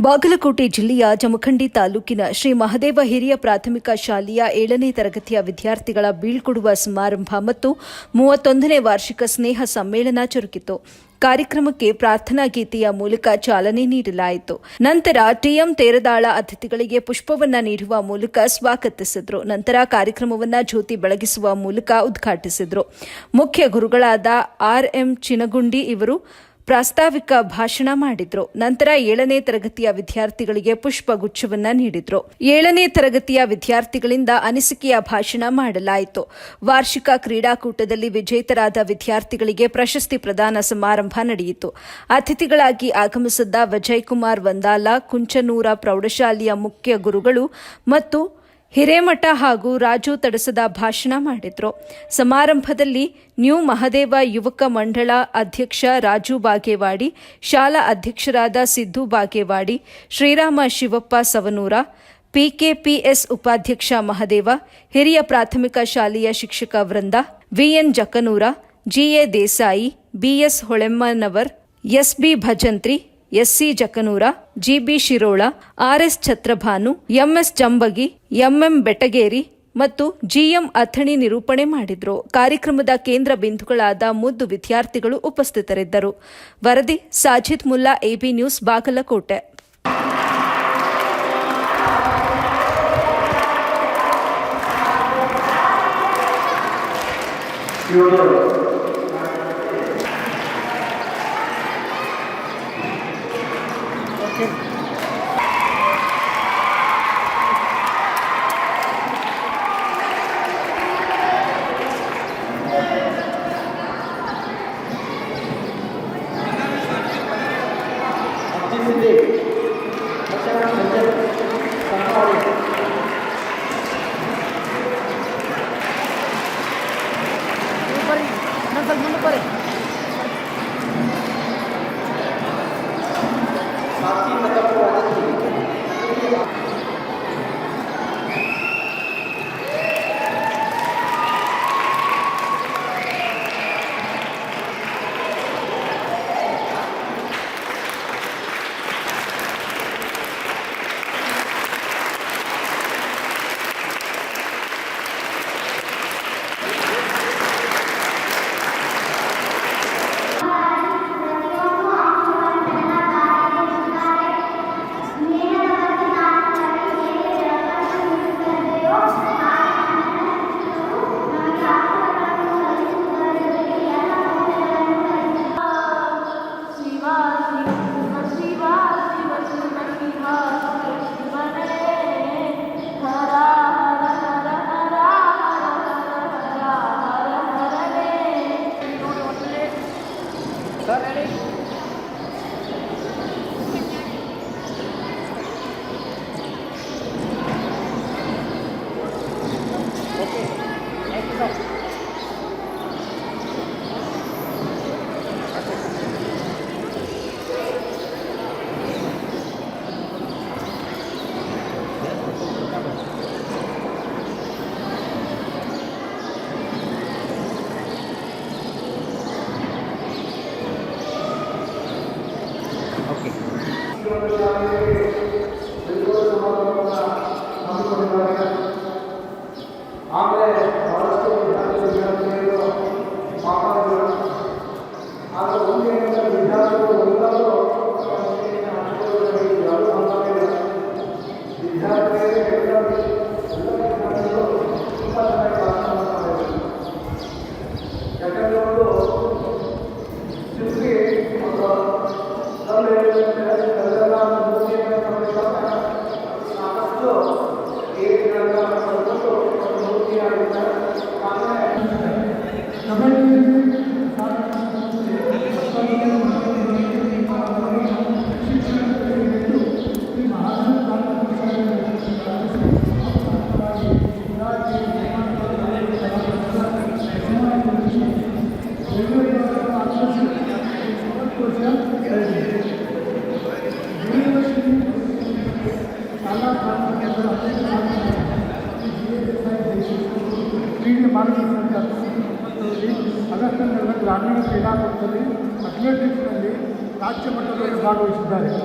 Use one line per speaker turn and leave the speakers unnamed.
ಬಾಗಲಕೋಟೆ ಜಿಲ್ಲೆಯ ಜಮಖಂಡಿ ತಾಲೂಕಿನ ಶ್ರೀ ಮಹದೇವ ಹಿರಿಯ ಪ್ರಾಥಮಿಕ ಶಾಲೆಯ 7ನೇ ತರಗತಿಯ ವಿದ್ಯಾರ್ಥಿಗಳ ಬೀಳ್ಕೊಡುವ ಸಮಾರಂಭ ಮತ್ತು 31ನೇ ವಾರ್ಷಿಕ ಸ್ನೇಹ ಸಮ್ಮೇಳನ ಜರುಗಿತು. ಕಾರ್ಯಕ್ರಮಕ್ಕೆ ಪ್ರಾರ್ಥನಾ ಗೀತೆಯ ಮೂಲಕ ಚಾಲನೆ ನೀಡಲಾಯಿತು. ನಂತರ ಟಿಎಂ ತೇರದಾಳ ಅತಿಥಿಗಳಿಗೆ ಪುಷ್ಪವನ್ನ ನೀಡುವ ಮೂಲಕ ಸ್ವಾಗತಿಸಿದರು. ನಂತರ ಕಾರ್ಯಕ್ರಮವನ್ನು ಜ್ಯೋತಿ ಬೆಳಗಿಸುವ ಮೂಲಕ ಉದ್ಘಾಟಿಸಿದರು. ಮುಖ್ಯ ಗುರುಗಳಾದ ಆರ್ಎಂ ಚಿನಗುಂಡಿ ಇವರು ಪ್ರಾಸ್ತಾವಿಕ ಭಾಷಣ ಮಾಡಿದ್ರು. ನಂತರ 7ನೇ ತರಗತಿಯ ವಿದ್ಯಾರ್ಥಿಗಳಿಗೆ ಪುಷ್ಪಗುಚ್ಛವನ್ನ ನೀಡಿದ್ರು. 7ನೇ ತರಗತಿಯ ವಿದ್ಯಾರ್ಥಿಗಳಿಂದ ಅನಿಸಿಕೆಯ ಭಾಷಣ ಮಾಡಲಾಯಿತು. ವಾರ್ಷಿಕ ಕ್ರೀಡಾಕೂಟದಲ್ಲಿ ವಿಜೇತರಾದ ವಿದ್ಯಾರ್ಥಿಗಳಿಗೆ ಪ್ರಶಸ್ತಿ ಪ್ರದಾನ ಸಮಾರಂಭ ನಡೆಯಿತು. ಅತಿಥಿಗಳಾಗಿ ಆಗಮಿಸಿದ್ದ ವಿಜಯಕುಮಾರ್ ವಂದಾಲ ಕುಂಚನೂರ ಪ್ರೌಢಶಾಲೆಯ ಮುಖ್ಯ ಗುರುಗಳು ಮತ್ತು ಹಿರೇಮಠ ಹಾಗೂ ರಾಜು ತಡಸದ ಭಾಷಣ ಮಾಡಿದ್ರು. ಸಮಾರಂಭದಲ್ಲಿ ನ್ಯೂ ಮಹದೇವ ಯುವಕ ಮಂಡಳ ಅಧ್ಯಕ್ಷ ರಾಜು ಬಾಗೇವಾಡಿ, ಶಾಲಾ ಅಧ್ಯಕ್ಷರಾದ ಸಿದ್ದು ಬಾಗೇವಾಡಿ, ಶ್ರೀರಾಮ ಶಿವಪ್ಪ ಸವನೂರ, ಪಿಕೆಪಿಎಸ್ ಉಪಾಧ್ಯಕ್ಷ ಮಹದೇವ, ಹಿರಿಯ ಪ್ರಾಥಮಿಕ ಶಾಲೆಯ ಶಿಕ್ಷಕ ವೃಂದ, VN Jakanur, GA Desai, BS Holemmanavar, SB Bhajantri, SC Jakanur, GB Shirol, RS Chhatrabhanu, MS Chambagi, MM Betageri ಮತ್ತು ಜಿಎಂ ಅಥಣಿ ನಿರೂಪಣೆ ಮಾಡಿದ್ರು. ಕಾರ್ಯಕ್ರಮದ ಕೇಂದ್ರ ಬಿಂದುಗಳಾದ ಮುದ್ದು ವಿದ್ಯಾರ್ಥಿಗಳು ಉಪಸ್ಥಿತರಿದ್ದರು. ವರದಿ Sajid Mulla, AB news, Bagalkot.
August ಗ್ರಾಮೀಣ ಕ್ರೀಡಾಕೂಟದಲ್ಲಿ ಅಥ್ಲೆಟಿಕ್ಸ್ನಲ್ಲಿ ರಾಜ್ಯ ಮಟ್ಟದಲ್ಲಿ ಭಾಗವಹಿಸಿದ್ದಾರೆ.